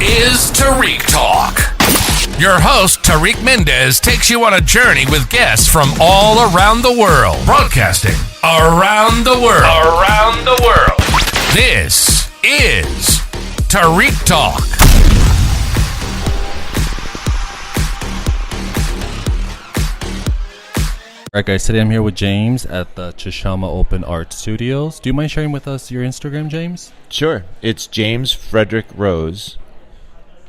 is Tarik Talk. Your host, Tarik Mendez, takes you on a journey with guests from all around the world. Broadcasting around the world. Around the world. This is Tarik Talk. Alright guys, today I'm here with James at the CHASHAMA Open Art Studios. Do you mind sharing with us your Instagram, James? Sure. It's James Frederick Rose.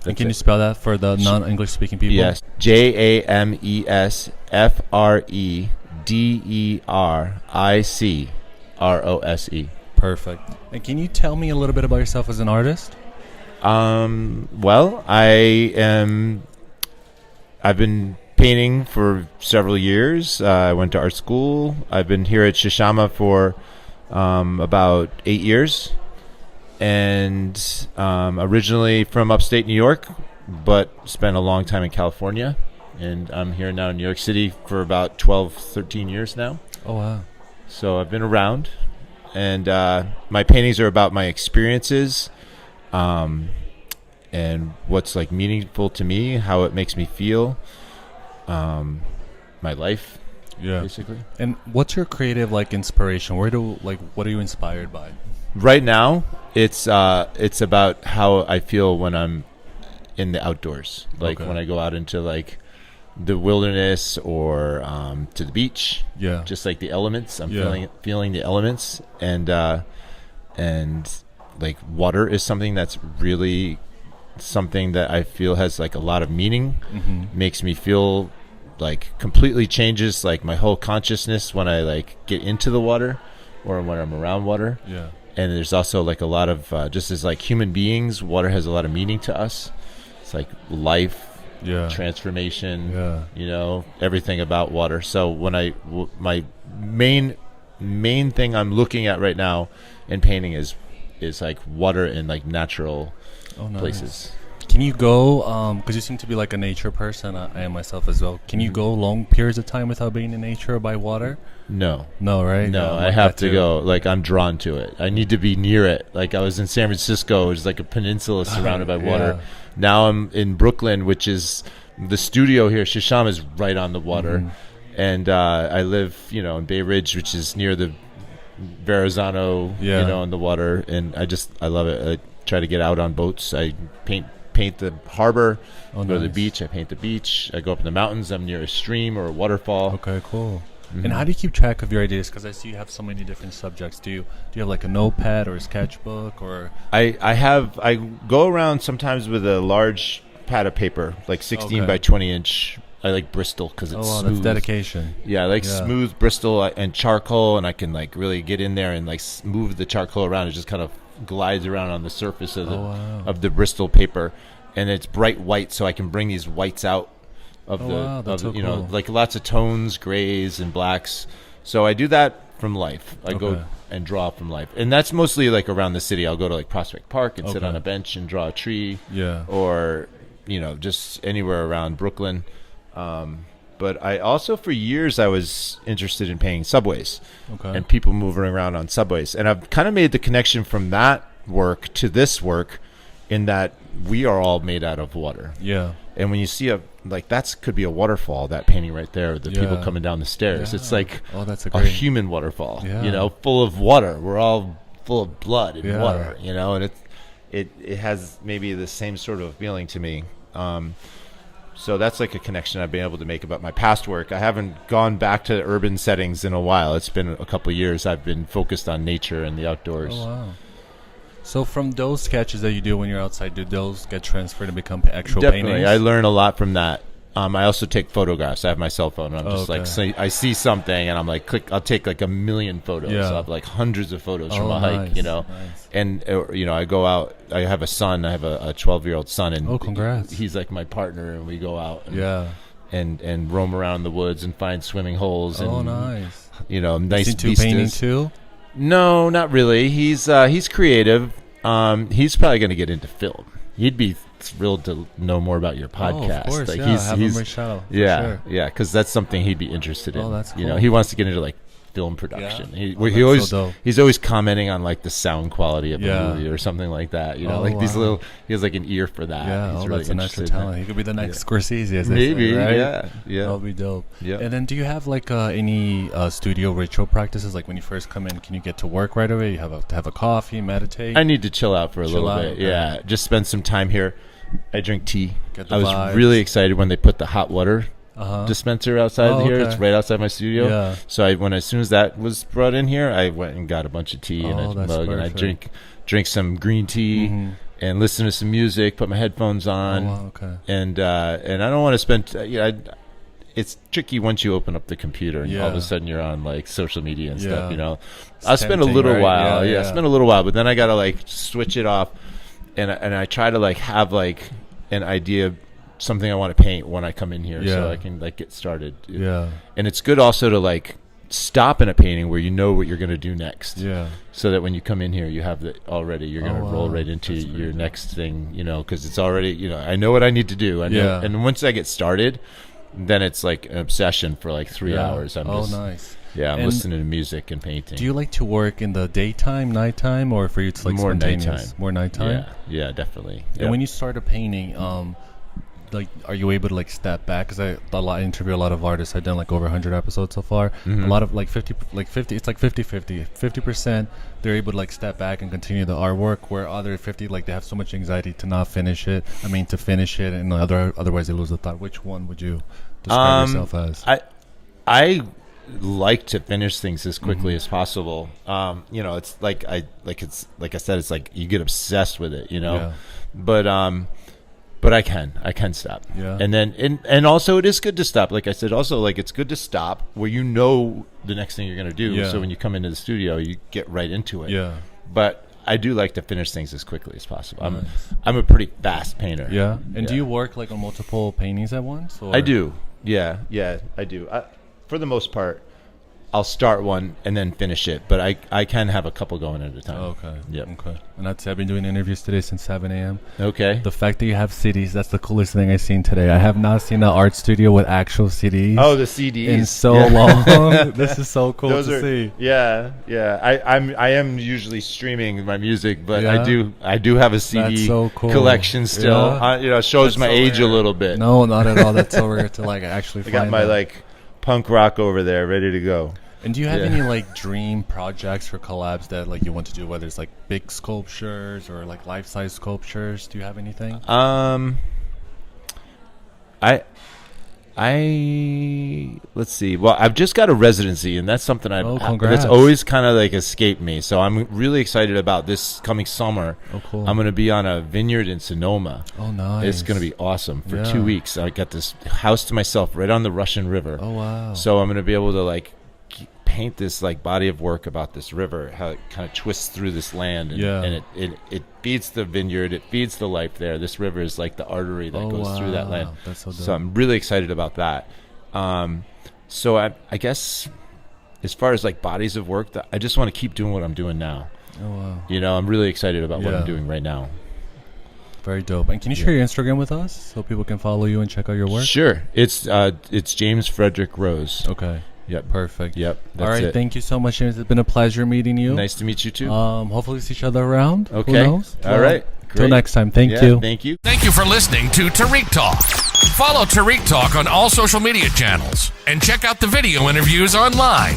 And can you spell that for the non-English speaking people? Yes. JamesFredericricrose. Perfect. And can you tell me a little bit about yourself as an artist? Well, I've been painting for several years. I went to art school. I've been here at CHASHAMA for about 8 years. And originally from upstate New York, but spent a long time in California. And I'm here now in New York City for about 12, 13 years now. Oh, wow. So I've been around. And my paintings are about my experiences and what's like meaningful to me, how it makes me feel, my life, basically. And what's your creative inspiration? What are you inspired by? Right now, it's about how I feel when I'm in the outdoors, when I go out into the wilderness or to the beach. Yeah, just like the elements. I'm feeling the elements, and water is something that's really something that I feel has a lot of meaning. Mm-hmm. Makes me feel completely changes my whole consciousns when I get into the water or when I'm around water. Yeah. And there's also a lot of just as human beings, water has a lot of meaning to us. It's life, transformation, everything about water. So when my main thing I'm looking at right now in painting is water in natural places. Can you go, because you seem to be a nature person, I am myself as well. Can you go long periods of time without being in nature or by water? No. No, right? No, I have to go. I'm drawn to it. I need to be near it. I was in San Francisco. It was a peninsula surrounded by water. Yeah. Now I'm in Brooklyn, which is the studio here. CHASHAMA is right on the water. Mm-hmm. And I live, in Bay Ridge, which is near the Verrazano, on the water. And I love it. I try to get out on boats. I paint the harbor, go to the beach. I paint the beach. I go up in the mountains. I'm near a stream or a waterfall. Okay, cool. Mm-hmm. And how do you keep track of your ideas? Because I see you have so many different subjects. Do you have a notepad or a sketchbook or? I go around sometimes with a large pad of paper, 16 by 20 inch. I like Bristol because it's smooth. That's dedication. Yeah, I like smooth Bristol and charcoal, and I can really get in there and move the charcoal around. It just kind of glides around on the surface of the Bristol paper, and it's bright white, so I can bring these whites out of cool. Lots of tones, grays and blacks. So I do that from life. I go and draw from life, and that's mostly around the city. I'll go to Prospect Park and sit on a bench and draw a tree. Yeah, or just anywhere around Brooklyn. But I also, for years, I was interested in painting subways and people moving around on subways. And I've kind of made the connection from that work to this work in that we are all made out of water. Yeah. And when you see that could be a waterfall, that painting right there, the people coming down the stairs. Yeah. It's that's a human waterfall, full of water. We're all full of blood and water, and it has maybe the same sort of feeling to me. So that's a connection I've been able to make about my past work. I haven't gone back to urban settings in a while. It's been a couple of years. I've been focused on nature and the outdoors. Oh, wow. So from those sketches that you do when you're outside, do those get transferred and become actual Definitely. paintings? I learn a lot from that. I also take photographs. I have my cell phone, and I'm just I see something, and I'm click. I'll take a million photos. Yeah. I have hundreds of photos from a hike, Nice. And I go out. I have a son. I have a 12-year-old son, and congrats. He's my partner, and we go out. And roam around the woods and find swimming holes. And, nice. Nice into vistas. Painting too? No, not really. He's creative. He's probably going to get into film. He'd be thrilled to know more about your podcast. Of course, have him reach out. Yeah, because that's something he'd be interested in. Oh, that's cool. He wants to get into film production. Yeah? He's always commenting on like the sound quality of Yeah. a movie or something like that. You know, like these wow. little. He has like an ear for that. Yeah, He's really that's a natural interested in talent. that. He could be the next Scorsese, as they Maybe, say, right? yeah. That'll be dope. Yeah. And then, do you have like any studio ritual practices? Like when you first come in, can you get to work right away? You have a coffee, meditate. I need to chill out for a little bit. okay. Yeah, just spend some time here. I drink tea. Get the I was vibes. really excited when they put the hot water dispenser outside Oh, here. okay. It's right outside my studio. Yeah. So as soon as that was brought in here, I went and got a bunch of tea and a that's mug, and I perfect. drink some green tea and listen to some music. Put my headphones on. Oh, wow, okay. And I don't want to spend. It's tricky once you open up the computer and all of a sudden you're on like social media and stuff. You know, I'll spend a tempting, little right? while. Yeah. Spend a little while, but then I gotta like switch it off, and I try to like have like an idea, something I want to paint when I come in here, so I can like get started. Yeah. And it's good also to like stop in a painting where you know what you're gonna do next. Yeah. So that when you come in here, you have already. You're gonna roll right into That's your next thing. You know, because it's already. I know what I need to do. I know, Yeah. and once I get started, then it's like an obsession for like 3 hours. I'm nice. Yeah, I'm And listening to music and painting. Do you like to work in the daytime, nighttime, or for you it's like More spontaneous? nighttime. More nighttime. Yeah, definitely. And when you start a painting, like, are you able to like step back? Because I interview a lot of artists. I've done like over 100 episodes so far. A lot of like 50. It's like 50-50. 50% they're able to like step back and continue the artwork, where other 50 like they have so much anxiety to not finish it. To finish it, and otherwise they lose the thought. Which one would you describe yourself as? I like to finish things as quickly as possible. It's like I said, it's like you get obsessed with it, but I can stop. Yeah. And then and also it is good to stop. Like I said, also like it's good to stop where you know the next thing you're gonna do. Yeah. So when you come into the studio, you get right into it. Yeah. But I do like to finish things as quickly as possible. Nice. I'm a pretty fast painter. Yeah. And do you work like on multiple paintings at once? Or? I do. Yeah, I do. For the most part, I'll start one and then finish it, but I can have a couple going at a time. Okay. Yep. Okay. And that's I've been doing interviews today since 7 a.m. Okay. The fact that you have CDs, that's the coolest thing I've seen today. I have not seen an art studio with actual CDs. Oh, the CDs. In so long. This is so cool to see. Yeah. I am usually streaming my music, but Yeah? I do have a CD That's so cool. collection still. Yeah? It shows That's my so age rare. a little bit. No, not at all. That's so rare to like actually I find got my that. like punk rock over there ready to go. And do you have Yeah. any like dream projects or collabs that like you want to do, whether it's like big sculptures or like life-size sculptures? Do you have anything? Let's see. Well, I've just got a residency, and that's something congrats. that's always kind of like escaped me. So I'm really excited about this coming summer. Oh, cool. I'm going to be on a vineyard in Sonoma. Oh, nice. It's going to be awesome for Yeah. 2 weeks. I got this house to myself right on the Russian River. Oh, wow. So I'm going to be able to like paint this like body of work about this river, how it kind of twists through this land, and, Yeah. and it feeds the vineyard, it feeds the life there. This river is like the artery that goes through that land. That's so dope. So I'm really excited about that. So I guess as far as like bodies of work, I just want to keep doing what I'm doing now. Oh, wow. I'm really excited about what Yeah. I'm doing right now. Very dope. And can you share your Instagram with us so people can follow you and check out your work? Sure. It's James Frederick Rose. Okay. Yep. Perfect. Yep. That's All right. it. Thank you so much, James. It's been a pleasure meeting you. Nice to meet you too. Hopefully see each other around. Okay. Who knows? All right. Till Great. next time. Thank Yeah, you. Thank you. Thank you for listening to Tarik Talk. Follow Tarik Talk on all social media channels and check out the video interviews online.